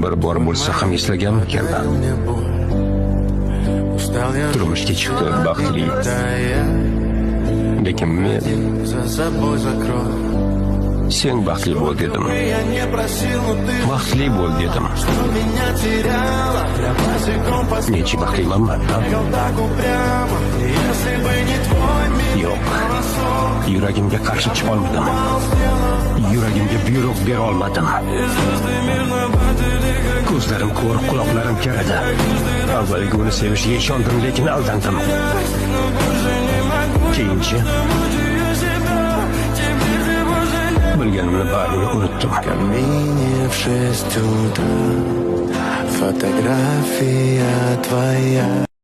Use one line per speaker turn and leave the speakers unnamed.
bir bor bo'lsa ham eslagan ekanman. Turmushga chiqdi, baxtli. Lekin men sen baxtli bo'l dedim. Baxtli bo'l dedim. Nechi baxtlimanmi? Yo'q. Yuragimga qarshi chiqolmadim. Yuragimga buyruq bera olmadim. Ko'zlarim ko'r, quloqlarim karadi. Avvaliga uni sevishga ishondim, lekin aldandim. Keyinchi bilganimni barini unutdim.
В 6 утра фотография твоя.